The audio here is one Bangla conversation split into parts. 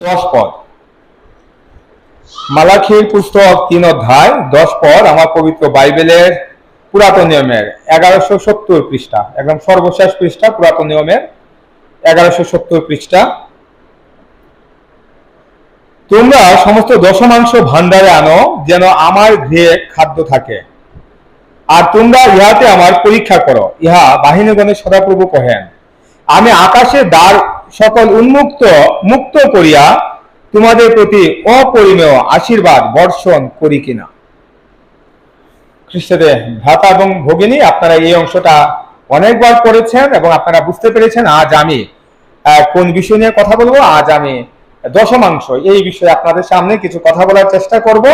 10 পদ। মালাখির পুস্তক 3 অধ্যায় 10 পদ আমার পবিত্র বাইবেলের পুরাতন নিয়মের 1170 পৃষ্ঠা, একদম সর্বশেষ পৃষ্ঠা, পুরাতন নিয়মের 1170 পৃষ্ঠা। তোমরা সমস্ত দশমাংশ ভাণ্ডারে আনো, যেন আমার গৃহে খাদ্য থাকে, আর তোমরা ইহাতে আমার পরীক্ষা করো। ইহা বাহিনীগণের সদাপ্রভু কহেন, আমি আকাশের দ্বার সকল মুক্ত করিয়া তোমাদের প্রতি অপরিমেয় আশীর্বাদ বর্ষণ করি কিনা। খ্রিস্টে ভ্রাতা এবং ভগিনী, আপনারা এই অংশটা অনেকবার পড়েছেন এবং আপনারা বুঝতে পেরেছেন আজ আমি কোন বিষয় নিয়ে কথা বলবো। আজ আমি দশমাংশ এই বিষয়ে আপনাদের সামনে কিছু কথা বলার চেষ্টা করব,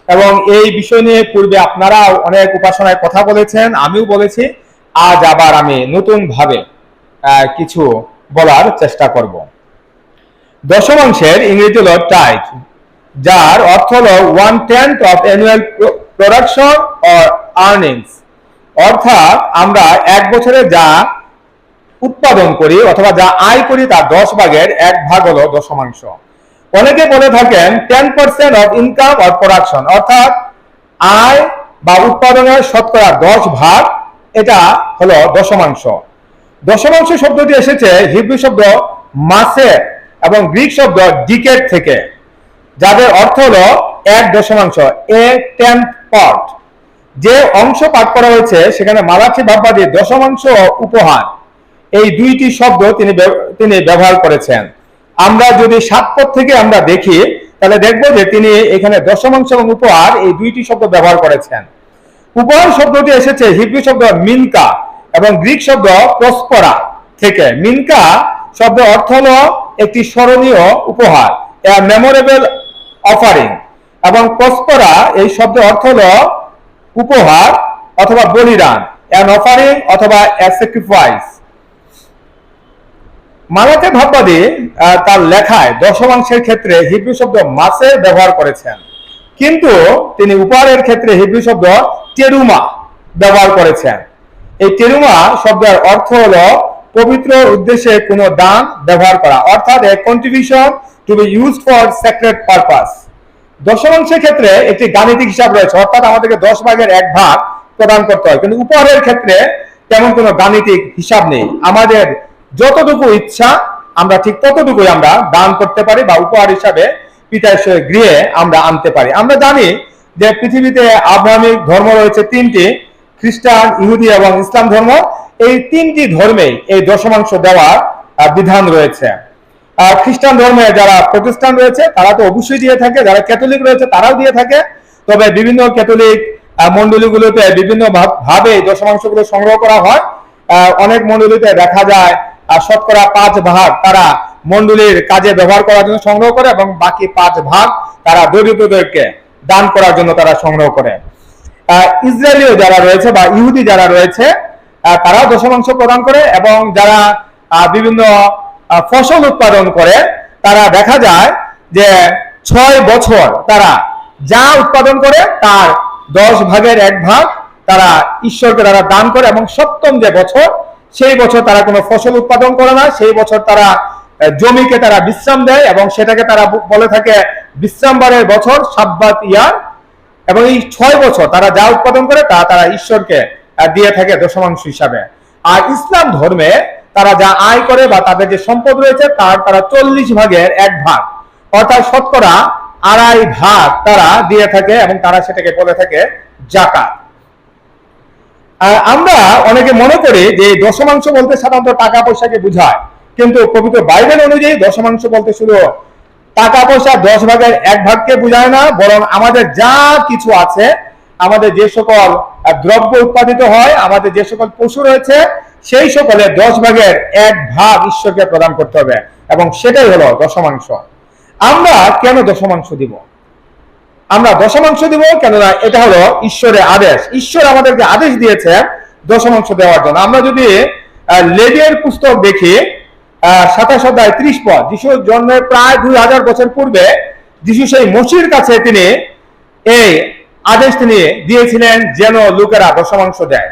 এবং এই বিষয় নিয়ে পূর্বে আপনারা অনেক উপাসনায় কথা বলেছেন, আমিও বলেছি। আজ আবার আমি নতুন ভাবে কিছু বলার চেষ্টা করব। দশমাংশের ইংরেজি হলো টাইথ, যার অর্থ হলো 1/10 of annual production or earnings, অর্থাৎ আমরা এক বছরে যা উৎপাদন করি অথবা যা আয় করি তার 10 ভাগের 1 ভাগ হলো দশমাংশ। অনেকে বলে থাকেন 10% অফ ইনকাম অর প্রোডাকশন, অর্থাৎ আয় বা উৎপাদনের শতকরা 10 ভাগ, এটা হলো দশমাংশ। দশমাংশ শব্দটি এসেছে হিব্রু শব্দ মাসের এবং গ্রিক শব্দ ডিকেট থেকে, যাদের অর্থ হলো 1/10, এ 10th পার্ট। যে অংশ পাঠ করা হয়েছে সেখানে মালাখি ভাববাদী দশমাংশ ও উপহার এই দুইটি শব্দ তিনি ব্যবহার করেছেন। আমরা যদি 7 পদ থেকে আমরা দেখি তাহলে দেখব যে তিনি এখানে দশমাংশ এবং উপহার এই দুইটি শব্দ ব্যবহার করেছেন। উপহার শব্দটি এসেছে হিব্রু শব্দ মিনকা এবং গ্রিক শব্দ প্রসপরা থেকে। মিনকা শব্দ অর্থ হলো একটি স্মরণীয় উপহার, মেমোরেবল অফারিং, এবং প্রসপরা এই শব্দ অর্থ হলো উপহার অথবা বলিদান, অ্যান অফারিং অথবা এ স্যাক্রিফাইস। মালাখি ভাববাদী তার লেখায় দশমাংশের ক্ষেত্রে হিব্রু শব্দ মাসে ব্যবহার করেছেন, কিন্তু তিনি উপহারের ক্ষেত্রে হিব্রু শব্দ টেরুমা ব্যবহার করেছেন। এই টেরুমা শব্দের অর্থ হলো পবিত্র উদ্দেশ্যে কোনো দান ব্যবহার করা, অর্থাৎ a contribution to be used for sacred purpose. দশমাংশের ক্ষেত্রে একটি গাণিতিক হিসাব রয়েছে, অর্থাৎ আমাদেরকে 10 ভাগের 1 ভাগ প্রদান করতে হয়, কিন্তু উপহারের ক্ষেত্রে তেমন কোনো গাণিতিক হিসাব নেই। আমাদের যতটুকু ইচ্ছা আমরা ঠিক ততটুকুই আমরা দান করতে পারি বা উপহার হিসাবে পিতা ঈশ্বরের গৃহে আমরা আনতে পারি। আমরা জানি যে পৃথিবীতে আব্রাহামিক ধর্ম রয়েছে 3টি, খ্রিস্টান, ইহুদি এবং ইসলাম ধর্ম। এই 3টি ধর্মে এই দশমাংশ দেওয়ার বিধান রয়েছে। খ্রিস্টান ধর্মে যারা প্রতিষ্ঠান রয়েছে তারা তো অবশ্যই দিয়ে থাকে, যারা ক্যাথলিক রয়েছে তারাও দিয়ে থাকে, তবে বিভিন্ন ক্যাথলিক মন্ডলীগুলোতে বিভিন্ন ভাবে দশমাংশগুলো সংগ্রহ করা হয়। অনেক মন্ডলীতে দেখা যায় শতকরা 5 ভাগ তারা মন্ডলীর কাজে ব্যবহার করার জন্য সংগ্রহ করে এবং বাকি 5 ভাগ তারা দরিদ্রদেরকে দান করার জন্য তারা সংগ্রহ করে। ইসরায়েলীয় যারা রয়েছে বা ইহুদি যারা রয়েছে তারাও দশমাংশ প্রদান করে, এবং যারা বিভিন্ন ফসল উৎপাদন করে তারা দেখা যায় যে 6 বছর তারা যা উৎপাদন করে তার 10 ভাগের 1 ভাগ তারা ঈশ্বরকে তারা দান করে, এবং 7ম যে বছর সেই বছর তারা কোনো ফসল উৎপাদন করে না, সেই বছর তারা জমিকে তারা বিশ্রাম দেয় এবং সেটাকে তারা বলে থাকে বিশ্রামবারের বছর, সাব্বাত ইয়ার। এবং এই 6 বছর তারা যা উৎপাদন করে তা তারা ঈশ্বরকে দিয়ে থাকে দশমাংশ হিসাবে। আর ইসলাম ধর্মে তারা যা আয় করে বা তাদের যে সম্পদ রয়েছে তার তারা 40 ভাগের 1 ভাগ, অর্থাৎ শতকরা 2.5 ভাগ তারা দিয়ে থাকে এবং তারা সেটাকে বলে থাকে যাকাত। আমরা অনেকে মনে করি যে দশমাংশ বলতে সাধারণত টাকা পয়সাকে বোঝায়, কিন্তু পবিত্র বাইবেল অনুযায়ী দশমাংশ বলতে শুধু টাকা পয়সা 10 ভাগের 1 ভাগকে বোঝায় না, বরং আমাদের যা কিছু আছে, আমাদের যে সকল দ্রব্য উৎপাদিত হয়, আমাদের যে সকল পশু রয়েছে, সেই সকলে 10 ভাগের 1 ভাগ ঈশ্বরকে প্রদান করতে হবে, এবং সেটাই হলো দশমাংশ। আমরা কেন দশমাংশ দিব? আমরা দশমাংশ দিব কেননা এটা হলো ঈশ্বরের আদেশ। ঈশ্বর আমাদেরকে আদেশ দিয়েছে দশমাংশ দেওয়ার জন্য। আমরা যদি লেভিয়ের পুস্তক দেখি 27 অধ্যায় 30 পদ, যিশুর জন্মের প্রায় 2000 বছর পূর্বে যিশু সেই মসির কাছে তিনি এই আদেশ তিনি দিয়েছিলেন যেন লোকেরা দশমাংশ দেয়।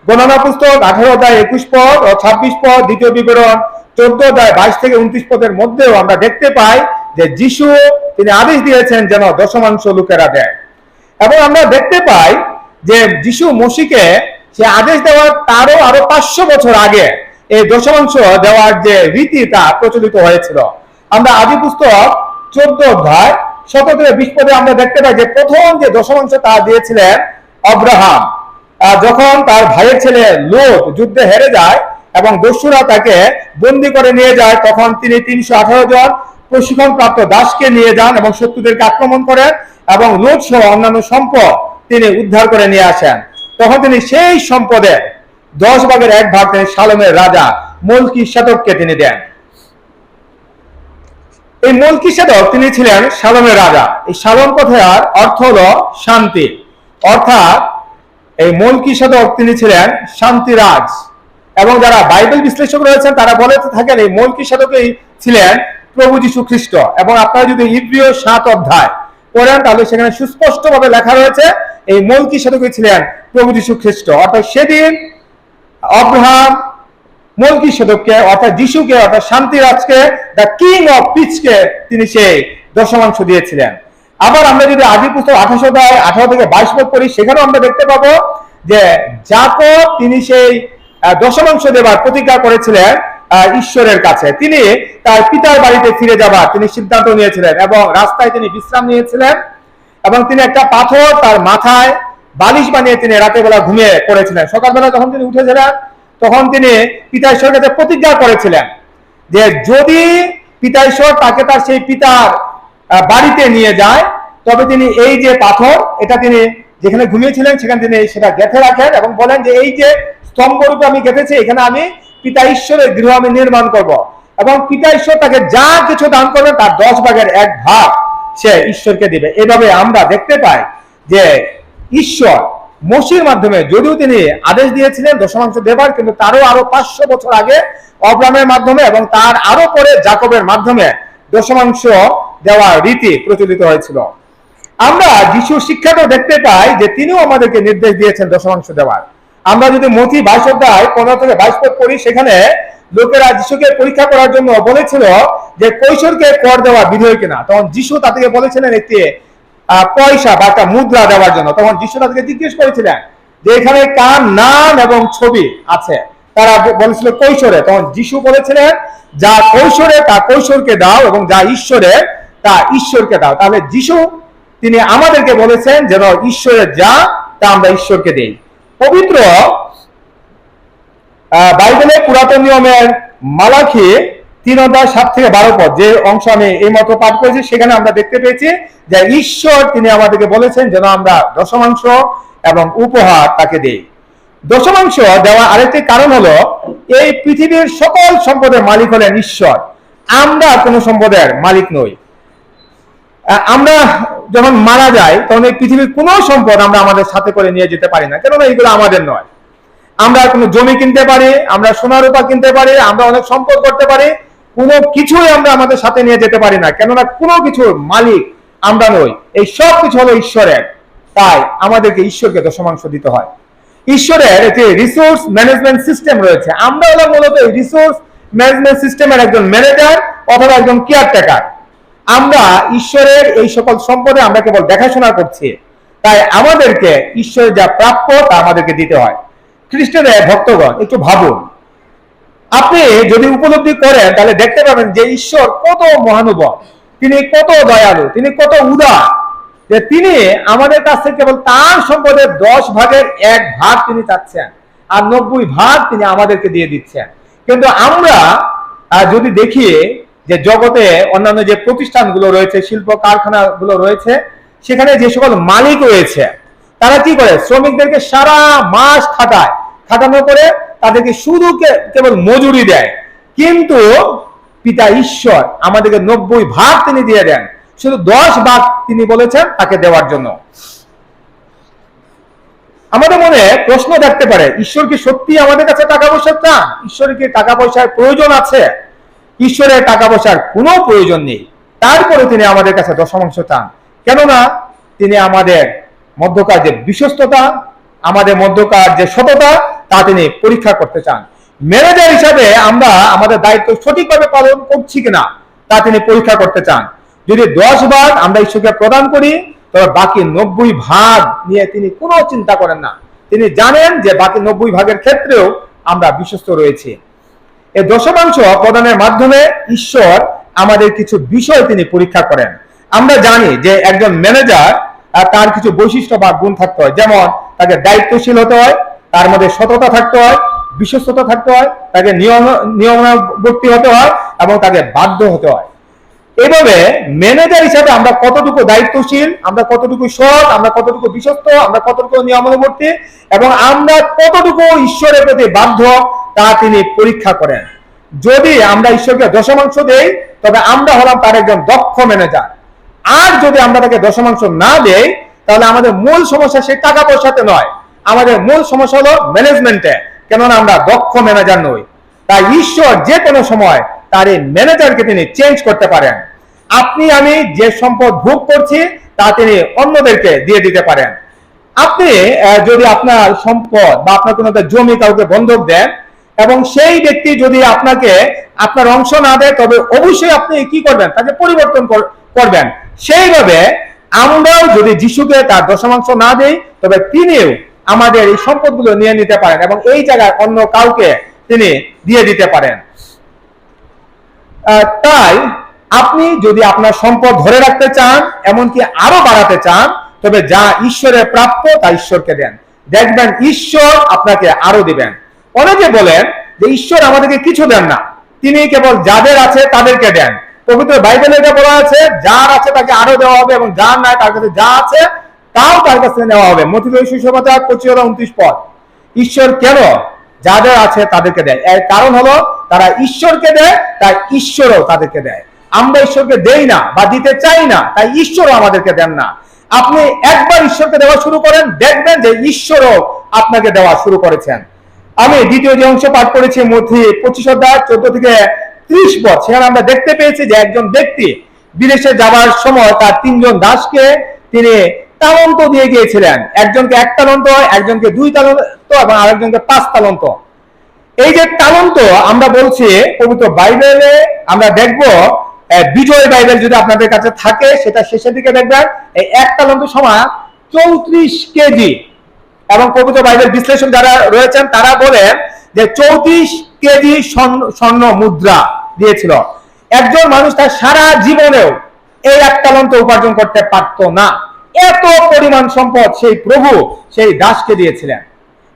গণনা পুস্তক 18 অধ্যায় 21 পদ ও 26 পদ, দ্বিতীয় বিবরণ 14 অধ্যায় 22 থেকে 29 পদের মধ্যেও আমরা দেখতে পাই যে যিশু তিনি আদেশ দিয়েছেন যেন দশমাংশ লোকেরা দেয়। এবং আমরা দেখতে পাই যে যিশু মসিকে সে আদেশ দেওয়ার তারও আরো 500 বছর আগে এই দশমাংশ দেওয়ার যে রীতি তা প্রচলিত হয়েছিল। আমরা আদি পুস্তক 14 অধ্যায় 17 থেকে 20 পদে আমরা দেখতে পাই যে প্রথম যে দশমাংশ তা দিয়েছিলেন আব্রাহাম। যখন তার ভাইয়ের ছেলে লোত যুদ্ধে হেরে যায় এবং দস্যুরা তাকে বন্দী করে নিয়ে যায়, তখন তিনি 318 জন প্রশিক্ষণপ্রাপ্ত দাসকে নিয়ে যান এবং শত্রুদেরকে আক্রমণ করেন এবং লোত সহ অন্যান্য সম্পদ তিনি উদ্ধার করে নিয়ে আসেন। তখন তিনি সেই সম্পদের 10 ভাগের 1 ভাগ তিনি শালোমের রাজা মলকিসেদককে তিনি দেন। এই মলকিসেদক তিনি ছিলেন শালোমের রাজা। এই শালোম কথার অর্থ হলো শান্তি, অর্থাৎ এই মলকিসেদক তিনি ছিলেন শান্তিরাজ। এবং যারা বাইবেল বিশ্লেষক রয়েছেন তারা বলে থাকেন এই মলকিসেদকই ছিলেন প্রভু যীশু খ্রিস্ট। এবং আপনারা যদি ইব্রিয় 7 অধ্যায় পড়েন তাহলে সেখানে সুস্পষ্টভাবে লেখা রয়েছে এই মলকিসেদকই ছিলেন প্রভু যীশু খ্রিস্ট। অর্থাৎ সেদিন আব্রাহাম মলকিসেদককে অর্থাৎ যিশুকে অর্থাৎ শান্তিরাজকে দ্য কিং অফ পিসকে তিনি সেই দশমাংশ দিয়েছিলেন। আবার আমরা যদি আদি পুস্তক 28 অধ্যায় 18 থেকে 22 পদ পড়ি, সেখানেও আমরা দেখতে পাবো যে যাকব তিনি সেই দশমাংশ দেবার প্রতিজ্ঞা করেছিলেন ঈশ্বরের কাছে। তিনি তার পিতার বাড়িতে ফিরে যাবার তিনি সিদ্ধান্ত নিয়েছিলেন এবং রাস্তায় তিনি বিশ্রাম নিয়েছিলেন এবং তিনি একটা পাথর তার মাথায় বালিশ বানিয়ে তিনি রাতের বেলা ঘুমিয়ে পড়েছিলেন। সকালবেলা যখন তিনি উঠেছিলেন তখন তিনি পিতা ঈশ্বরের কাছে প্রতিজ্ঞা করেছিলেন যে যদি পিতা ঈশ্বর তাকে তার সেই পিতার বাড়িতে নিয়ে যায় তবে তিনি এই যে পাথর এটা তিনি যেখানে ঘুমিয়েছিলেন সেখানে তিনি সেটা গেঁথে রাখেন এবং বলেন যে এই যে স্তম্ভরূপে আমি গেঁথেছি এখানে আমি পিতা ঈশ্বরের গৃহ আমি নির্মাণ করব এবং পিতা ঈশ্বর তাকে যা কিছু দান করবেন তার 10 ভাগের 1 ভাগ সে ঈশ্বরকে দিবে। এভাবে আমরা দেখতে পাই যে ঈশ্বর মসির মাধ্যমে যদিও তিনি আদেশ দিয়েছিলেন দশমাংশ দেবার, কিন্তু তারও আরো 500 বছর আগে আব্রাহামের মাধ্যমে এবং তার আরো পরে যাকবের মাধ্যমে দশমাংশ দেওয়ার রীতি প্রচলিত হয়েছিল। আমরা যিশুর শিক্ষাটাও দেখতে পাই যে তিনিও আমাদেরকে নির্দেশ দিয়েছেন দশমাংশ দেওয়ার। আমরা যদি মথি 22 অধ্যায় 15 থেকে 22 পদ পড়ি, সেখানে লোকেরা যিশুকে পরীক্ষা করার জন্য বলেছিল যে কৈশোরকে কর দেওয়া বিধেয় কিনা। তখন যিশু তাদেরকে বলেছিলেন একটি পয়সা বা একটা মুদ্রা দেওয়ার জন্য। তখন যিশু তাদেরকে জিজ্ঞেস করেছিলেন যে এখানে কার নাম এবং ছবি আছে। তারা বলেছিল কৈশোরে। তখন যিশু বলেছিলেন যা কৈশোরে তা কৈশোরকে দাও এবং যা ঈশ্বরে তা ঈশ্বরকে দাও। তাহলে যিশু তিনি আমাদেরকে বলেছেন যেন ঈশ্বরের যা তা আমরা ঈশ্বরকে দেই। পবিত্র বাইবেলে পুরাতন নিয়মের মালাখি 3 অধ্যায় 7 থেকে 12 পদ যে অংশ আমি এই মতো পাঠ করেছি, সেখানে আমরা দেখতে পেয়েছি যে ঈশ্বর তিনি আমাদেরকে বলেছেন যেন আমরা দশমাংশ এবং উপহার তাকে দেই। দশমাংশ দেওয়া আরেকটি কারণ হলো এই পৃথিবীর সকল সম্পদের মালিক হলেন ঈশ্বর, আমরা কোনো সম্পদের মালিক নই। আমরা যখন মারা যাই তখন এই পৃথিবীর কোনো সম্পদ আমরা আমাদের সাথে করে নিয়ে যেতে পারি না, কেননা এইগুলো আমাদের নয়। আমরা কোনো জমি কিনতে পারি, আমরা সোনা রূপা কিনতে পারি, আমরা অনেক সম্পদ করতে পারি, কোনো কিছুই আমরা আমাদের সাথে নিয়ে যেতে পারি না, কেননা কোনো কিছুর মালিক আমরা নই। এই সব কিছু হলো ঈশ্বরের, তাই আমাদেরকে ঈশ্বরকে দশমাংশ দিতে হয়। ঈশ্বরের একটি রিসোর্স ম্যানেজমেন্ট সিস্টেম রয়েছে। আমরা হলো মূলত এই রিসোর্স ম্যানেজমেন্ট সিস্টেমের একজন ম্যানেজার অথবা একজন কেয়ারটেকার। আমরা ঈশ্বরের এই সকল সম্পদে আমরা কেবল দেখাশোনা করছি, তাই আমাদেরকে ঈশ্বরের যা প্রাপ্য তা আমাদেরকে দিতে হয়। খ্রিস্টানের ভক্তগণ একটু ভাবুন, আপনি যদি উপলব্ধি করেন তাহলে দেখতে পাবেন যে ঈশ্বর কত মহানুভব, তিনি কত দয়ালু, তিনি কত উদার, যে তিনি আমাদের কাছ থেকে কেবল তার সম্পদের 10 ভাগের 1 ভাগ তিনি চাচ্ছেন আর 90 ভাগ তিনি আমাদেরকে দিয়ে দিচ্ছেন। কিন্তু আমরা যদি দেখি যে জগতে অন্যান্য যে প্রতিষ্ঠানগুলো রয়েছে, শিল্প কারখানাগুলো রয়েছে, সেখানে যে সকল মালিক রয়েছে তারা কি করে শ্রমিকদেরকে সারা মাস খাটানো করে তাদেরকে শুধু কেবল মজুরি দেয়, কিন্তু পিতা ঈশ্বর আমাদেরকে 90 ভাগ তিনি দিয়ে দেন, শুধু 10 ভাগ তিনি বলেছেন তাকে দেওয়ার জন্য। আমাদের মনে প্রশ্ন থাকতে পারে, ঈশ্বর কি সত্যি আমাদের কাছে টাকা পয়সা চান? ঈশ্বরের কি টাকা পয়সার প্রয়োজন আছে? ঈশ্বরের টাকা পয়সার কোনো প্রয়োজন নেই, তারপরে তিনি আমাদের কাছে দশমাংশ চান, কেননা তিনি আমাদের মধ্যকার যে বিশ্বস্ততা, আমাদের মধ্যকার যে সততা তা তিনি পরীক্ষা করতে চান। ম্যানেজার হিসাবে আমরা আমাদের দায়িত্ব সঠিকভাবে পালন করছি কিনা তা তিনি পরীক্ষা করতে চান। যদি 10 ভাগ আমরা ঈশ্বরকে প্রদান করি, তবে বাকি 90 ভাগ নিয়ে তিনি কোনো চিন্তা করেন না। তিনি জানেন যে বাকি 90 ভাগের ক্ষেত্রেও আমরা বিশ্বস্ত রয়েছি। এই দশমাংশ প্রদানের মাধ্যমে ঈশ্বর আমাদের কিছু বিষয় তিনি পরীক্ষা করেন। আমরা জানি যে একজন ম্যানেজার তার কিছু বৈশিষ্ট্য বা গুণ থাকতে হয়, যেমন তাকে দায়িত্বশীল হতে হয়, তার মধ্যে সততা থাকতে হয়, বিশ্বস্ততা থাকতে হয়, তাকে নিয়মানুবর্তী হতে হয় এবং তাকে বাধ্য হতে হয়। এইভাবে ম্যানেজার হিসাবে আমরা কতটুকু দায়িত্বশীল, আমরা কতটুকু সৎ, আমরা কতটুকু বিশ্বস্ত, আমরা কতটুকু নিয়মানুবর্তী এবং আমরা কতটুকু ঈশ্বরের প্রতি বাধ্য, তা তিনি পরীক্ষা করেন। যদি আমরা ঈশ্বরকে দশমাংশ দেই, তবে আমরা হলাম তার একজন দক্ষ ম্যানেজার। আর যদি আমরা তাকে দশমাংশ না দেই, তাহলে আমাদের মূল সমস্যা সেই টাকা পয়সাতে নয়, আমাদের মূল সমস্যা হলো ম্যানেজমেন্টে, কেননা আমরা দক্ষ ম্যানেজার নই। তাই ঈশ্বর যে কোনো সময় তার এই ম্যানেজারকে তিনি চেঞ্জ করতে পারেন। আপনি আমি যে সম্পদ ভোগ করছি তা তিনি অন্যদেরকে দিয়ে দিতে পারেন। আপনি যদি আপনার সম্পদ বা আপনার কোনো জমি কাউকে বন্ধক দেন এবং সেই ব্যক্তি যদি আপনাকে আপনার অংশ না দেয়, তবে অবশ্যই আপনি কি করবেন, তাকে পরিবর্তন করবেন। সেইভাবে আমরাও যদি যিশুকে তার দশমাংশ না দেই, তবে তিনিও আমাদের এই সম্পদগুলো নিয়ে নিতে পারেন এবং এই জায়গায় অন্য কাউকে তিনি দিয়ে দিতে পারেন। তাই আপনি যদি আপনার সম্পদ ধরে রাখতে চান, এমনকি আরো বাড়াতে চান, তবে যা ঈশ্বরের প্রাপ্য তা ঈশ্বরকে দেন। দেখবেন ঈশ্বর আপনাকে আরো দিবেন। অনেকে বলেন যে ঈশ্বর আমাদেরকে কিছু দেন না, তিনি কেবল যাদের আছে তাদেরকে দেন। পবিত্র বাইবেলে এটা বলা আছে, যার আছে তাকে আরো দেওয়া হবে এবং যার নাই তার কাছে যা আছে তাও তার কাছে নেওয়া হবে। মথিয় সুসমাচার 25-29 ঈশ্বর কেন যাদের আছে তাদেরকে দেয়? এর কারণ হলো তারা ঈশ্বরকে দেয়, তাই ঈশ্বরও তাদেরকে দেয়। আমরা ঈশ্বরকে দেই না বা দিতে চাই না, তাই ঈশ্বরও আমাদেরকে দেন না। আপনি একবার ঈশ্বরকে দেওয়া শুরু করেন, দেখবেন যে ঈশ্বরও আপনাকে দেওয়া শুরু করেছেন। আমি দ্বিতীয় যে অংশ পাঠ করেছি মথি 25-14-30, সেখানে আমরা দেখতে পেয়েছি যে একজন ব্যক্তি বিদেশে যাওয়ার সময় তার 3জন দাসকে তিনি তালন্ত দিয়ে গিয়েছিলেন। একজনকে 1 তালন্ত, একজনকে 2 তালন্ত এবং আরেকজনকে 5 তালন্ত। এই যে তালন্ত আমরা বলছি পবিত্র বাইবেলে আমরা দেখব, বিজয় বাইবেল যদি আপনাদের কাছে থাকে সেটা শেষের দিকে দেখবেন, এই 1 তালন্ত সমান 34 কেজি। এবং পবিত্র বাইবেল বিশ্লেষণ যারা রয়েছেন তারা বলেন যে 34 কেজি স্বর্ণ মুদ্রা দিয়েছিল। একজন মানুষ তার সারা জীবনেও এই 1 তালন্ত উপার্জন করতে পারতো না। এত পরিমাণ সম্পদ সেই প্রভু সেই দাসকে দিয়েছিলেন।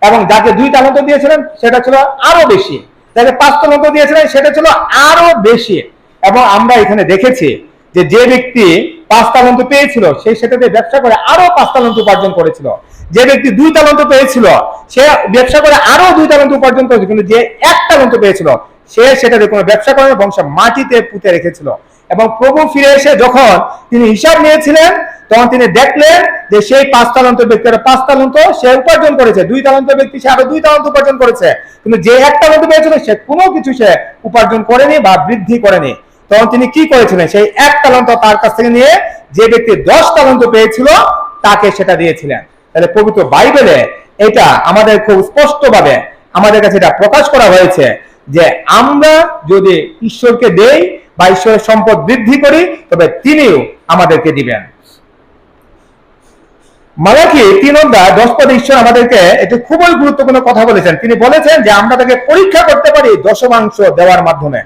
এবং যাকে 2 তালন্ত দিয়েছিলেন সেটা ছিল আরো বেশি, যাকে 5 তালন্ত দিয়েছিলেন সেটা ছিল আরো বেশি। এবং আমরা এখানে দেখেছি যে যে ব্যক্তি 5 তালন্ত পেয়েছিল সেই সেটাতে ব্যবসা করে আরো 5 তালন্ত উপার্জন করেছিল। যে ব্যক্তি 2 তালন্ত পেয়েছিল সে ব্যবসা করে আরো 2 তালন্ত উপার্জন করেছিল। কিন্তু যে 1 তালন্ত পেয়েছিল সে সেটাতে কোনো ব্যবসা করে এবং সে মাটিতে পুঁতে রেখেছিল। এবং প্রভু ফিরে এসে যখন তিনি হিসাব নিয়েছিলেন, তখন তিনি দেখলেন যে সেই 5 তালন্ত ব্যক্তির 5 তালন্ত সে উপার্জন করেছে, 2 তালন্ত ব্যক্তি সে আরো 2 তালন্ত উপার্জন করেছে, কিন্তু যে 1 তালন্ত পেয়েছিল সে কোনো কিছু সে উপার্জন করেনি বা বৃদ্ধি করেনি। তখন তিনি কি করেছিলেন, সেই 1 তালন্ত তার কাছ থেকে নিয়ে যে ব্যক্তি 10 তালন্ত পেয়েছিল তাকে সেটা দিয়েছিলেন। তাহলে পবিত্র বাইবেলে এটা আমাদের খুব স্পষ্টভাবে আমাদের কাছে এটা প্রকাশ করা হয়েছে যে আমরা যদি ঈশ্বরকে দেই বা ঈশ্বরের সম্পদ বৃদ্ধি করি, তবে তিনিও আমাদেরকে দিবেন। মালাকি 3:10 ঈশ্বর আমাদেরকে এটা খুবই গুরুত্বপূর্ণ কথা বলেছেন। তিনি বলেছেন যে আমরা তাকে পরীক্ষা করতে পারি দশমাংশ দেওয়ার মাধ্যমে।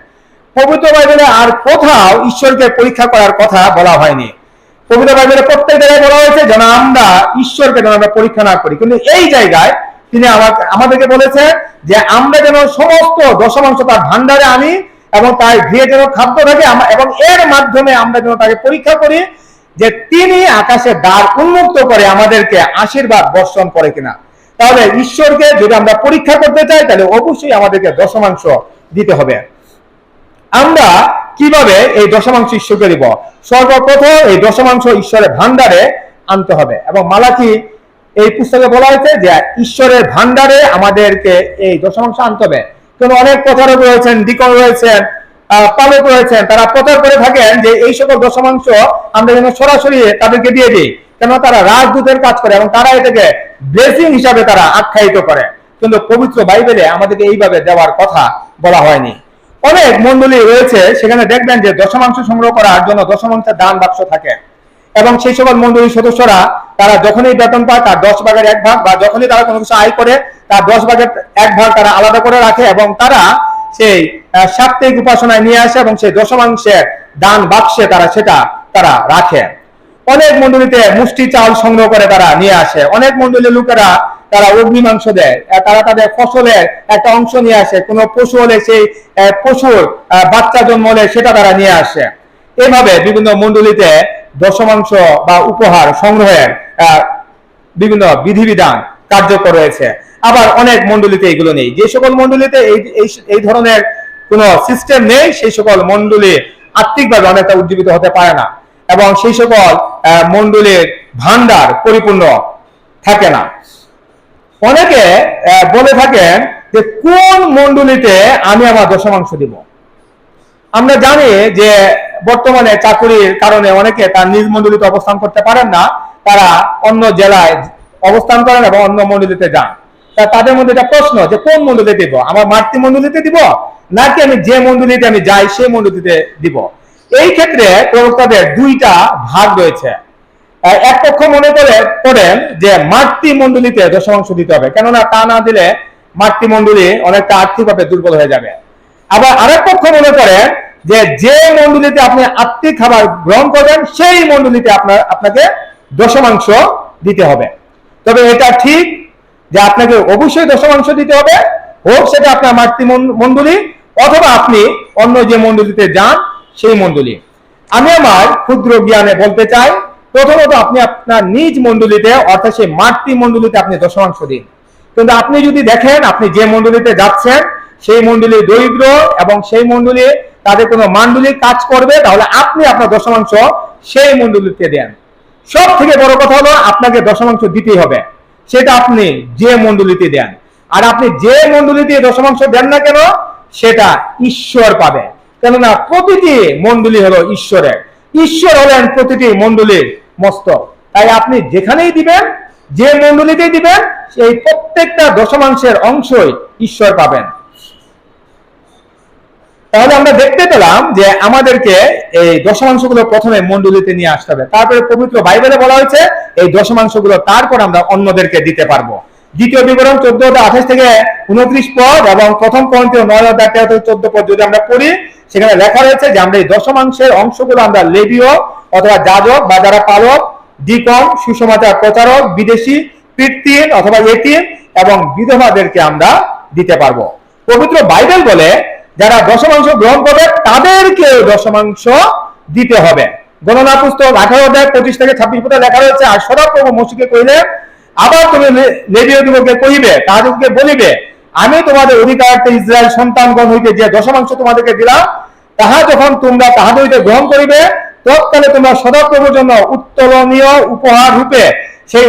পবিত্র বাইবেলে আর কোথাও ঈশ্বরকে পরীক্ষা করার কথা বলা হয়নি। পবিত্র বাইবেলে প্রত্যেক জায়গায় বলা হয়েছে যেন আমরা ঈশ্বরকে যেন আমরা পরীক্ষা না করি, কিন্তু এই জায়গায় তিনি আমাদেরকে বলেছে যে আমরা যেন সমস্ত দশমাংশ তার ভান্ডারে আনি এবং তার গৃহে যেন খাদ্য থাকে এবং এর মাধ্যমে আমরা যেন তাকে পরীক্ষা করি যে তিনি আকাশে দ্বার উন্মুক্ত করে আমাদেরকে আশীর্বাদ বর্ষণ করে কিনা। তাহলে ঈশ্বরকে যদি আমরা পরীক্ষা করতে চাই তাহলে অবশ্যই আমাদেরকে দশমাংশ দিতে হবে। আমরা কিভাবে এই দশমাংশ ঈশ্বরকে দিব? সর্বপ্রথম এই দশমাংশ ঈশ্বরের ভান্ডারে আনতে হবে। এবং মালাকি এই পুস্তকে বলা হয়েছে যে ঈশ্বরের ভান্ডারে আমাদেরকে এই দশমাংশ আনতে হবে। কিন্তু অনেক প্রচারক রয়েছেন, ডিকন রয়েছেন, পালক রয়েছেন, তারা প্রচার করে থাকেন যে এই সকল দশমাংশ আমরা যেন সরাসরি তাদেরকে দিয়ে দিই, কেন তারা রাজদূতের কাজ করে এবং তারা এটাকে ব্লেসিং হিসাবে তারা আখ্যায়িত করে। কিন্তু পবিত্র বাইবেলে আমাদেরকে এইভাবে দেওয়ার কথা বলা হয়নি। অনেক মন্ডলী রয়েছে, সেখানে দেখবেন যে দশমাংশ সংগ্রহ করার জন্য দশমাংশের দান বাক্স থাকে, এবং সেই সকল মন্ডলীর সদস্যরা তারা যখনই বেতন পায় তার 10 ভাগের 1 ভাগ, বা যখনই তারা কোনো কিছু আয় করে তার 10 ভাগের 1 ভাগ তারা আলাদা করে রাখে, এবং তারা সেই সাপ্তাহিক উপাসনায় নিয়ে আসে এবং সেই দশমাংশের দান বাক্সে তারা রাখে। অনেক মন্ডলীতে মুষ্টি চাল সংগ্রহ করে তারা নিয়ে আসে। অনেক মন্ডলীর লোকেরা তারা অগ্নি মাংস দেয়, তারা তাদের ফসলের একটা অংশ নিয়ে আসে। কোনো পশু হলে সেই পশুর বাচ্চা জন্ম হলে সেটা তারা নিয়ে আসে। এভাবে বিভিন্ন মন্ডলীতে দশমাংশ বা উপহার সংগ্রহের বিভিন্ন বিধিবিধান কার্যকর রয়েছে। আবার অনেক মন্ডলীতে এগুলো নেই। যে সকল মন্ডলীতে এই ধরনের কোনো সিস্টেম নেই, সেই সকল মন্ডলী আর্থিকভাবে অনেকটা উজ্জীবিত হতে পারে না, এবং সেই সকল মন্ডলীর ভান্ডার পরিপূর্ণ থাকে না। অনেকে বলে থাকেন যে কোন মন্ডলীতে আমি আমার দশমাংশ দিব। আমরা জানি যে বর্তমানে চাকরির কারণে অনেকে তার নিজ মন্ডলীতে অবস্থান করতে পারেন না, তারা অন্য জেলায় অবস্থান করেন এবং অন্য মন্ডলীতে যান। তাদের মধ্যে একটা প্রশ্ন যে কোন মন্ডলীতে দিব, আমার মাতৃমন্ডলীতে দিব নাকি আমি যে মন্ডলীতে আমি যাই সেই মন্ডলীতে দিব। এই ক্ষেত্রে প্রবক্তাদের দুইটা ভাগ রয়েছে। এক পক্ষ মনে করেন যে মাতৃমন্ডলীতে দশমাংশ দিতে হবে, কেননা তা না দিলে মাতৃমন্ডলী অনেকটা আর্থিকভাবে দুর্বল হয়ে যাবে। আবার আরেক পক্ষ মনে করেন যে মন্ডলীতে আপনি আত্মিক খাবার গ্রহণ করবেন সেই মন্ডলীতে আপনাকে দশমাংশ দিতে হবে। তবে এটা ঠিক যে আপনাকে অবশ্যই দশমাংশ দিতে হবে, হোক সেটা আপনার মাতৃমন্ডলী অথবা আপনি অন্য যে মন্ডলীতে যান সেই মন্ডলী। আমি আমার ক্ষুদ্র জ্ঞানে বলতে চাই, প্রথমত আপনি আপনার নিজ মন্ডলীতে অর্থাৎ সেই মাতৃমন্ডলীতে আপনি দশমাংশ দিন। কিন্তু আপনি যদি দেখেন আপনি যে মন্ডলীতে যাচ্ছেন সেই মন্ডলী দরিদ্র এবং সেই মন্ডলী তাদের কোনো মান্ডলিক কাজ করবে, তাহলে আপনি আপনার দশমাংশ সেই মন্ডলীতে দেন। সব থেকে বড় কথা হলো আপনাকে দশমাংশ দিতেই হবে, সেটা আপনি যে মন্ডলীতে দেন। আর আপনি যে মন্ডলীতে দশমাংশ দেন না কেন সেটা ঈশ্বর পাবে, কেননা প্রতিটি মন্ডলী হলো ঈশ্বরের। ঈশ্বর হলেন প্রতিটি মন্ডলীর মস্তক। তাই আপনি যেখানেই দিবেন, যে মন্ডলীতেই দিবেন, সেই প্রত্যেকটা দশমাংশের অংশই ঈশ্বর পাবেন। তাহলে আমরা দেখতে পেলাম যে আমাদেরকে এই দশমাংশগুলো প্রথমে মন্ডলীতে নিয়ে আসতে হবে, তারপরে পবিত্র বাইবেলে বলা হয়েছে এই দশমাংশগুলো তারপর আমরা অন্যদেরকে দিতে পারবো। দ্বিতীয় বিবরণ 14:28 থেকে 29 পদ এবং প্রথম করিন্থীয় 9:13-14 পদ যদি আমরা পড়ি, সেখানে লেখা রয়েছে যে আমরা এই দশমাংশের অংশগুলো আমরা লেবীয় অথবা যাজক বা যারা পালক, ডিকন, সুসমাচার প্রচারক, বিদেশি, পিতৃহীন অথবা এতিম এবং বিধবাদেরকে আমরা দিতে পারবো। পবিত্র বাইবেল বলে যারা দশমাংশ গ্রহণ করবে তাদেরকে দশমাংশ দিতে হবে। গণনা পুস্তক 18:25-26 পদে লেখা রয়েছে, আর সদাপ্রভু মোশেকে কইলেন, আবার তুমি লেবীয় দিগকে কহিবে, তাহাদিগকে বলিবে, আমি তোমাদের অধিকারার্থে ইসরায়েল সন্তানগণ হইতে যে দশমাংশ তোমাদেরকে দিলাম, তাহা যখন তোমরা তাহাদের হইতে গ্রহণ করিবে, তৎকালে তোমরা সদাপ্রভুর জন্য উত্তোলনীয় উপহার রূপে সেই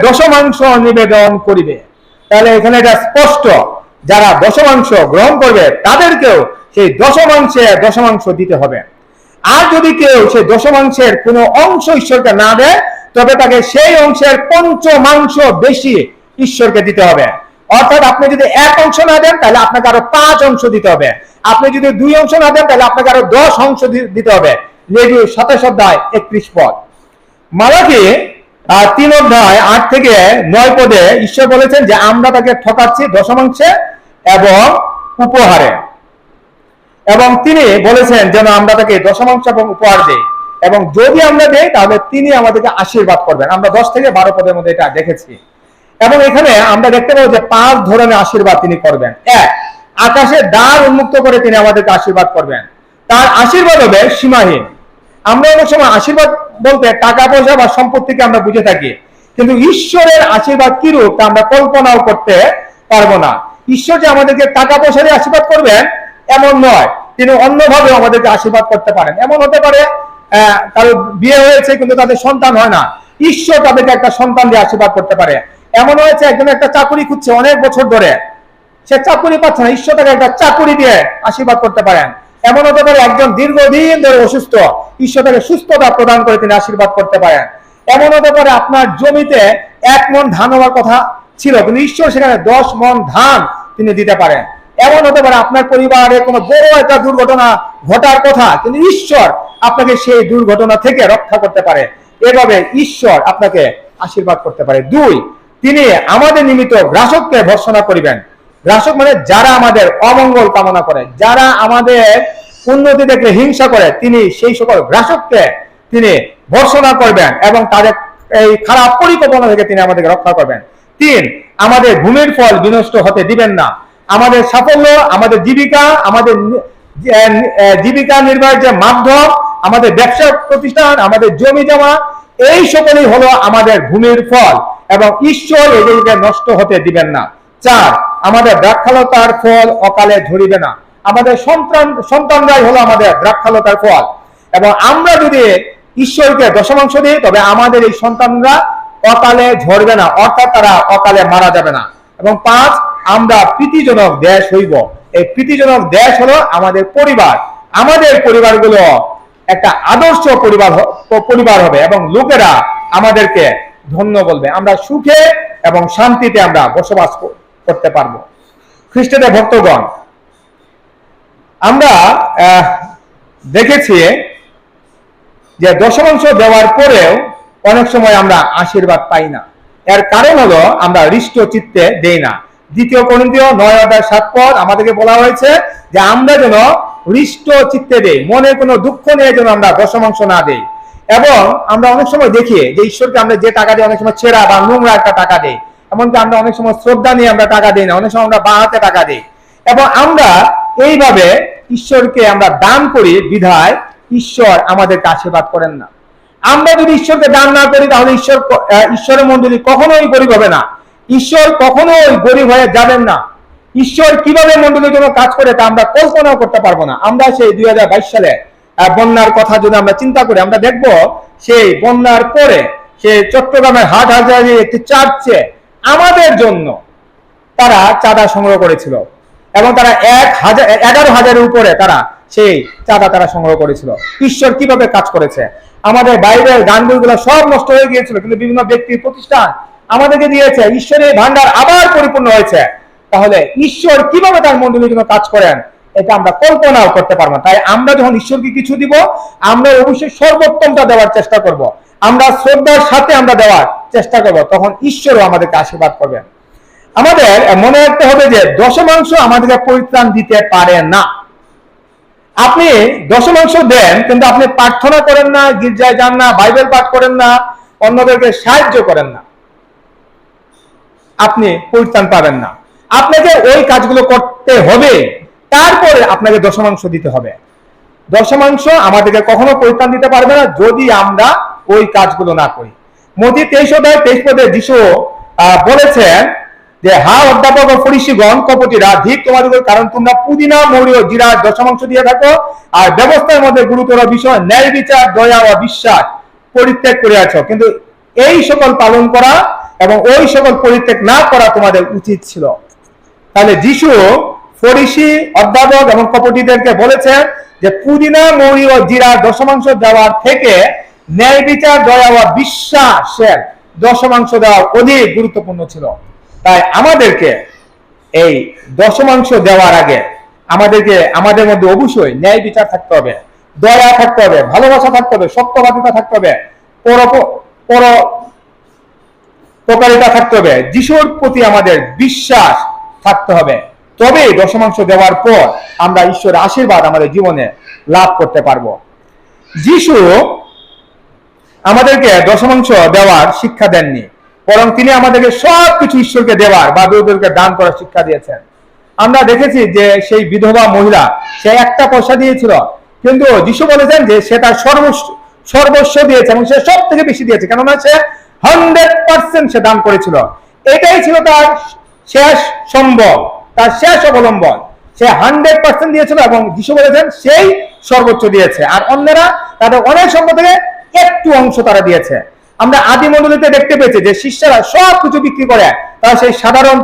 দশমাংশ নিবেদন করিবে। তাহলে এখানে এটা স্পষ্ট, যারা দশমাংশ গ্রহণ করবে তাদেরকেও সেই দশমাংশ দিতে হবে। আর যদি কেউ সেই দশমাংশের কোনো অংশ ঈশ্বরকে না দেয়, তবে তাকে সেই অংশের পঞ্চমাংশ বেশি ঈশ্বরকে দিতে হবে। অর্থাৎ আপনি যদি 1 অংশ না দেন তাহলে আপনাকে আরো 5 অংশ দিতে হবে। আপনি যদি 2 অংশ না দেন তাহলে আপনাকে আরো 10 অংশ দিতে হবে। লেবীয় 27:31 পদ। মালাকি 3:8-9 পদে ঈশ্বর বলেছেন যে আমরা তাকে ঠকাচ্ছি দশমাংশে এবং উপহারে, এবং তিনি বলেছেন যেন আমরা তাকে দশমাংশ এবং উপহার দেই, এবং যদি আমরা দেই তাহলে তিনি আমাদেরকে আশীর্বাদ করবেন। আমরা 10-12 পদের মধ্যে এটা দেখেছি। এবং এখানে আমরা দেখতে পাবো যে 5 ধরনের আশীর্বাদ তিনি করবেন। 1, আকাশের দ্বার উন্মুক্ত করে তিনি আমাদেরকে আশীর্বাদ করবেন। তার আশীর্বাদ হবে সীমাহীন। আমরা অনেক সময় আশীর্বাদ বলতে টাকা পয়সা বা সম্পত্তিকে আমরা বুঝে থাকি, কিন্তু ঈশ্বরের আশীর্বাদ কি রূপ তা আমরা কল্পনাও করতে পারবো না। ঈশ্বর যে আমাদেরকে টাকা পয়সা দিয়ে আশীর্বাদ করবেন এমন নয়, তিনি অন্যভাবে আমাদেরকে আশীর্বাদ করতে পারেন। এমন হতে পারে কারো বিয়ে হয়েছে কিন্তু তাদের সন্তান হয় না, ঈশ্বর তাদেরকে একটা সন্তান দিয়ে আশীর্বাদ করতে পারে। এমন হয়েছে একজন একটা চাকরি খুঁজছে অনেক বছর ধরে, সে চাকরি পাচ্ছে না, ঈশ্বর তাকে একটা চাকরি দিয়ে আশীর্বাদ করতে পারেন। এমন হতে পারে একজন দীর্ঘদিন ধরে অসুস্থ, ঈশ্বর তাকে সুস্থতা প্রদান করে তিনি আশীর্বাদ করতে পারেন। এমন হতে পারে আপনার জমিতে 1 মণ ধান হওয়ার কথা ছিল, কিন্তু ঈশ্বর সেখানে 10 মণ ধান তিনি দিতে পারেন। এমন হতে পারে আপনার পরিবারে কোনো বড় একটা দুর্ঘটনা ঘটার কথা, কিন্তু ঈশ্বর আপনাকে সেই দুর্ঘটনা থেকে রক্ষা করতে পারে। এভাবে ঈশ্বর আপনাকে আশীর্বাদ করতে পারে। 2, তিনি আমাদের নিমিত্ত গ্রাসককে ভর্ৎসনা করিবেন। গ্রাসক মানে যারা আমাদের অমঙ্গল কামনা করে, যারা আমাদের উন্নতি দেখলে হিংসা করে, তিনি সেই সকল গ্রাসককে তিনি ভর্ৎসনা করবেন এবং তাদের এই খারাপ পরিকল্পনা থেকে তিনি আমাদেরকে রক্ষা করবেন। 3, আমাদের ভূমির ফল বিনষ্ট হতে দিবেন না। আমাদের সাফল্য, আমাদের জীবিকা, আমাদের জীবিকা নির্বাহের যে মাধ্যম, আমাদের ব্যবসা প্রতিষ্ঠান, আমাদের জমি জমা, এই সকলই হলো আমাদের ভূমির ফল এবং ঈশ্বর এগুলিকে নষ্ট হতে দিবেন না। 4, আমাদের দ্রাক্ষালতার ফল অকালে ঝরিবে না। আমাদের সন্তানরাই হলো আমাদের দ্রাক্ষালতার ফল, এবং আমরা যদি ঈশ্বরকে দশমাংশ দিই তবে আমাদের এই সন্তানরা অকালে ঝরবে না, অর্থাৎ তারা অকালে মারা যাবে না। এবং 5, আমরা প্রীতিজনক দেশ হইব। এই প্রীতিজনক দেশ হলো আমাদের পরিবার। আমাদের পরিবারগুলো একটা আদর্শ পরিবার হবে এবং লোকেরা আমাদেরকে ধন্য বলবে। আমরা সুখে এবং শান্তিতে আমরা বসবাস করতে পারবো। খ্রিস্টদের ভক্তগণ, আমরা দেখেছি যে দশমাংশ দেওয়ার পরেও অনেক সময় আমরা আশীর্বাদ পাই না। এর কারণ হলো আমরা হৃষ্ট চিত্তে দেই না। 2 করিন্থীয় 9:7 আমাদেরকে বলা হয়েছে যে আমরা যেন হৃষ্ট চিত্তে দেই, মনে কোনো দুঃখ নিয়ে যেন আমরা দশমাংশ না দেই। এবং আমরা অনেক সময় দেখি যে ঈশ্বরকে আমরা যে টাকা দিই অনেক সময় ছেঁড়া বা নোংরা একটা টাকা দিই, এমনকি আমরা অনেক সময় শ্রদ্ধা নিয়ে আমরা টাকা দিই না, অনেক সময় আমরা বাঁ হাতে টাকা দিই। এবং আমরা এইভাবে ঈশ্বরকে আমরা দান করি বিধায় ঈশ্বর আমাদেরকে আশীর্বাদ করেন না। আমরা যদি ঈশ্বরকে দান না করি তাহলে ঈশ্বরের মন্দির কখনোই গরিব হবে না, ঈশ্বর কখনোই গরিব হয়ে যাবেন না। ঈশ্বর কিভাবে মন্ডলীর জন্য কাজ করে তা আমরা কল্পনাও করতে পারবো না। আমরা সেই 2022 সালে বন্যার কথা যদি আমরা চিন্তা করি, আমরা দেখব সেই বন্যার পরে সেই চট্টগ্রামের হাটহাজারী একটি চার্চে আমাদের জন্য তারা চাঁদা সংগ্রহ করেছিল এবং তারা 11,000-এর উপরে তারা সেই চাঁদা তারা সংগ্রহ করেছিল। ঈশ্বর কিভাবে কাজ করেছে। আমাদের বাইবেল গানগুলো সব নষ্ট হয়ে গিয়েছিল, কিন্তু বিভিন্ন ব্যক্তি প্রতিষ্ঠান আমাদেরকে দিয়েছে, ঈশ্বরের ভান্ডার আবার পরিপূর্ণ হয়েছে। তাহলে ঈশ্বর কিভাবে তার মন্ডলীর জন্য কাজ করেন এটা আমরা কল্পনাও করতে পারবো না। তাই আমরা যখন ঈশ্বরকে কিছু দিব আমরা অবশ্যই সর্বোত্তমটা দেওয়ার চেষ্টা করব, আমরা শ্রদ্ধার সাথে আমরা দেওয়ার চেষ্টা করব, তখন ঈশ্বরও আমাদেরকে আশীর্বাদ করবেন। আমাদের মনে রাখতে হবে যে দশমাংশ আমাদেরকে পরিত্রাণ দিতে পারে না। আপনি দশমাংশ দেন কিন্তু আপনি প্রার্থনা করেন না, গির্জায় যান না, বাইবেল পাঠ করেন না, অন্যদেরকে সাহায্য করেন না, আপনি পরিত্রাণ পাবেন না। আপনাকে ওই কাজগুলো করতে হবে, তারপরে আপনাকে দশমাংশ দিতে হবে। দশমাংশ আমাদেরকে কখনো পরিত্রাণ দিতে পারবে না যদি আমরা ওই কাজগুলো না করি। মথি 23:23 যিশু বলেছেন যে হা অধ্যাপক ও ফরিসিগণ কপটিরা, ধিক তোমাদের, কারণ তোমরা পুদিনা, মৌরি ও জিরা দশমাংশ দিয়ে থাকো, আর ব্যবস্থার মধ্যে গুরুতর বিষয় ন্যায় বিচার, দয়া ও বিশ্বাস পরিত্যাগ করিয়াছ, কিন্তু এই সকল পালন করা এবং ওই সকল পরিত্যাগ না করা তোমাদের উচিত ছিল। তাহলে যিশু ফরিসি, অধ্যাপক এবং কপটিদেরকে বলেছেন যে পুদিনা, মৌরি ও জিরা দশমাংশ দেওয়ার থেকে ন্যায় বিচার, দয়া ও বিশ্বাসের দশমাংশ দেওয়া অধিক গুরুত্বপূর্ণ ছিল। তাই আমাদেরকে এই দশমাংশ দেওয়ার আগে আমাদের মধ্যে অবশ্যই ন্যায় বিচার থাকতে হবে, দয়া থাকতে হবে, ভালোবাসা থাকতে হবে, সত্যবাদিতা থাকতে হবে, পরোপকারিতা থাকতে হবে, যিশুর প্রতি আমাদের বিশ্বাস থাকতে হবে। তবে দশমাংশ দেওয়ার পর আমরা ঈশ্বরের আশীর্বাদ আমাদের জীবনে লাভ করতে পারবো। যিশু আমাদেরকে দশমাংশ দেওয়ার শিক্ষা দেননি, বরং তিনি আমাদেরকে সবকিছু ঈশ্বরকে দেওয়ার বা ওদেরকে দান করার শিক্ষা দিয়েছেন। আমরা দেখেছি যে সেই বিধবা মহিলা সে একটা পয়সা দিয়েছিল, কিন্তু যিশু বলেছেন যে সে তার সর্বস্ব দিয়েছে এবং সে সব থেকে বেশি দিয়েছে, কেননা সে 100% সে দান করেছিল। এটাই ছিল তার শেষ সম্ভব, তার শেষ অবলম্বন। সে 100% দিয়েছিল এবং যিশু বলেছেন সেই সর্বোচ্চ দিয়েছে, আর অন্যরা তাদের অনেক সম্পদ থেকে একটু অংশ তারা দিয়েছে। আমরা আদি মণ্ডলীতে দেখতে পেয়েছি যে শিষ্যরা সবকিছু বিক্রি করে তারা সেই সাধারণ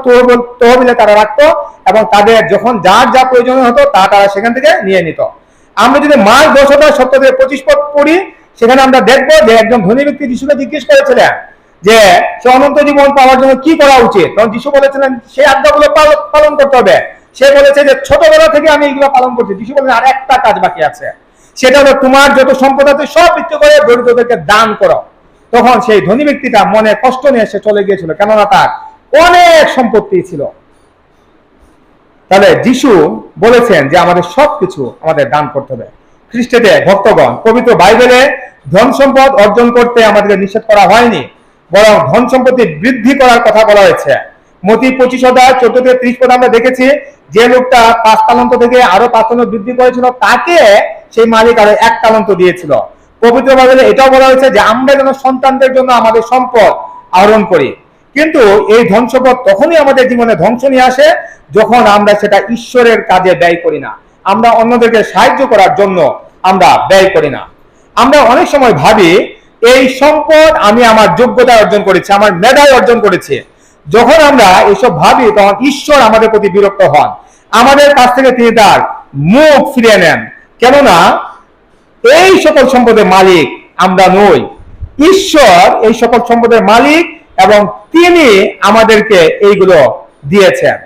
তহবিলে তারা রাখতো এবং তাদের যখন যার যা প্রয়োজন হতো তা তারা সেখান থেকে নিয়ে নিত। আমরা যদি মার্ক 10:17-25 পদ পড়ি, সেখানে আমরা দেখবো যে একজন ধনী ব্যক্তি যিশুকে জিজ্ঞেস করেছিলেন যে সে অনন্ত জীবন পাওয়ার জন্য কি করা উচিত, তখন যিশু বলেছিলেন সেই আজ্ঞাগুলো পালন করতে হবে, সে বলেছে যে ছোটবেলা থেকে আমি এগুলো পালন করছি। যিশু বলেন আর একটা কাজ বাকি আছে, সেটা হলো তোমার যত সম্পদ আছে সব বিক্রি করে দরিদ্রদেরকে দান করো। তখন সেই ধনী ব্যক্তিটা মনে কষ্ট নিয়ে সে চলে গিয়েছিল, কেননা তার অনেক সম্পত্তি ছিল। তাহলে যিশু বলেছেন যে আমাদের সবকিছু আমাদের দান করতে হবে। খ্রিস্টে ভক্তগণ, পবিত্র বাইবেলে ধন সম্পদ অর্জন করতে আমাদেরকে নিষেধ করা হয়নি, বরং ধন সম্পত্তি বৃদ্ধি করার কথা বলা হয়েছে। মতি 25:14-30 পদ আমরা দেখেছি, যে লোকটা 5 তালন্ত থেকে আরো 5 তালন্ত বৃদ্ধি করেছিল, তাকে সেই মালিক আরো 1 তালন্ত দিয়েছিল। পবিত্র বাইবেলে এটাও বলা হয়েছে যে আমরা যেন সন্তানদের জন্য আমাদের সম্পদ আহরণ করি। কিন্তু এই ধন সম্পদ তখনই আমাদের জীবনে ধ্বংস নিয়ে আসে যখন আমরা সেটা ঈশ্বরের কাজে ব্যয় করি না, আমরা অন্যদেরকে সাহায্য করার জন্য আমরা ব্যয় করি না। আমরা অনেক সময় ভাবি এই সম্পদ আমি আমার যোগ্যতা অর্জন করেছি, আমার মেধায় অর্জন করেছি। যখন আমরা এসব ভাবি তখন ঈশ্বর আমাদের প্রতি বিরক্ত হন, আমাদের কাছ থেকে তিনি তার মুখ ফিরিয়ে নেন। কেননা এই সকল সম্পদের মালিক আমরা নই, ঈশ্বর এই সকল সম্পদের মালিক এবং তিনি আমাদেরকে এইগুলো দিয়েছেন।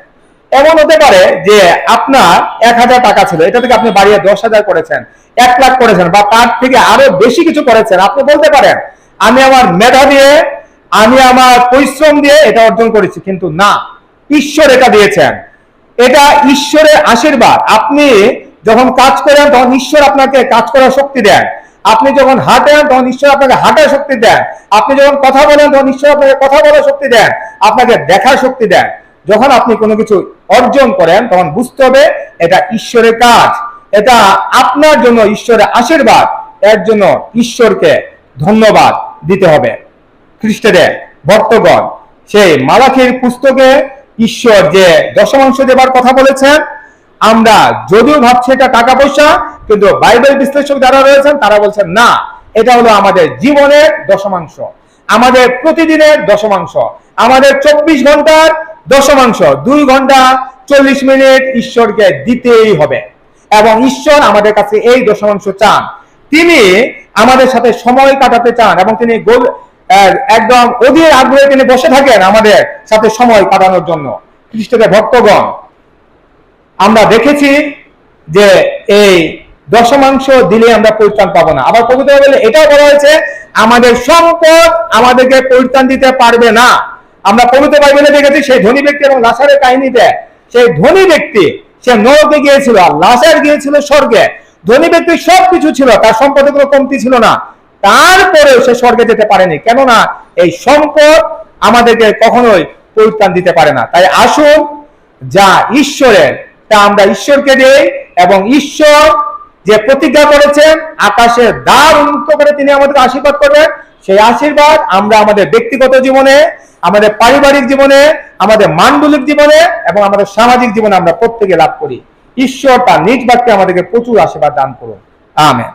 এমন হতে পারে যে আপনার 1000 টাকা ছিল, এটা থেকে আপনি বাড়িয়ে 10,000 করেছেন, 1 লাখ করেছেন, বা তার থেকে আরো বেশি কিছু করেছেন। আপনি বলতে পারেন আমি আমার মেধা দিয়ে, আমি আমার পরিশ্রম দিয়ে এটা অর্জন করেছি, কিন্তু না, ঈশ্বর এটা দিয়েছেন। এটা ঈশ্বরের আশীর্বাদ। আপনি যখন কাজ করেন তখন ঈশ্বর আপনাকে কাজ করার শক্তি দেন, আপনি যখন হাঁটেন তখন ঈশ্বর আপনাকে হাঁটার শক্তি দেন, আপনি যখন কথা বলেন তখন ঈশ্বর আপনাকে কথা বলার শক্তি দেন, আপনাকে দেখার শক্তি দেন। যখন আপনি কোনো কিছু অর্জন করেন তখন বুঝতে হবে এটা ঈশ্বরের কাজ, এটা আপনার জন্য ঈশ্বরের আশীর্বাদ, এর জন্য ঈশ্বরকে ধন্যবাদ দিতে হবে। খ্রিস্টদের ভক্তগণ, সেই মালাখির পুস্তকে ঈশ্বর যে দশমাংশ দেবার কথা বলেছেন, আমরা যদিও ভাবছি এটা টাকা পয়সা, কিন্তু বাইবেল বিশ্লেষক যারা রয়েছেন তারা বলছেন না, এটা হলো আমাদের জীবনের দশমাংশ, আমাদের প্রতিদিনের দশমাংশ, আমাদের 24 ঘন্টার দশমাংশ, 2 ঘন্টা 40 মিনিট ঈশ্বরকে দিতেই হবে। এবং ঈশ্বর আমাদের কাছে এই দশমাংশ চান, তিনি আমাদের সাথে সময় কাটাতে চান এবং তিনি একদম অধীর আগ্রহে তিনি বসে থাকেন আমাদের সাথে সময় কাটানোর জন্য। খ্রিস্টদের ভক্তগণ, আমরা দেখেছি যে এই দশমাংশ দিলে আমরা পরিত্রাণ পাবো না। আবার পবিত্র বাইবেলে এটাও বলা হয়েছে আমাদের সম্পদ আমাদেরকে পরিত্রাণ দিতে পারবে না। আমরা পবিত্র বাইবেলে দেখেছি সেই ধনী ব্যক্তি এবং লাজারের কাহিনীতে, সেই ধনী ব্যক্তি সে নরকে গিয়েছিল আর লাজার গিয়েছিল স্বর্গে। ধনী ব্যক্তি সবকিছু ছিল, তার সম্পদের কোনো কমতি ছিল না, তারপরেও সে স্বর্গে যেতে পারেনি, কেননা এই সম্পদ আমাদেরকে কখনোই পরিত্রাণ দিতে পারে না। তাই আসুন, যা ঈশ্বরের তা আমরা ঈশ্বরকে দেই, এবং ঈশ্বর যে প্রতিজ্ঞা করেছেন আকাশের দ্বার উন্মুক্ত করে তিনি আমাদের আশীর্বাদ করবেন, সেই আশীর্বাদ আমরা আমাদের ব্যক্তিগত জীবনে, আমাদের পারিবারিক জীবনে, আমাদের মানবিক জীবনে এবং আমাদের সামাজিক জীবনে আমরা প্রত্যেকে লাভ করি। ঈশ্বর তার নিজ বাক্যে আমাদেরকে প্রচুর আশীর্বাদ দান করুন। আমেন।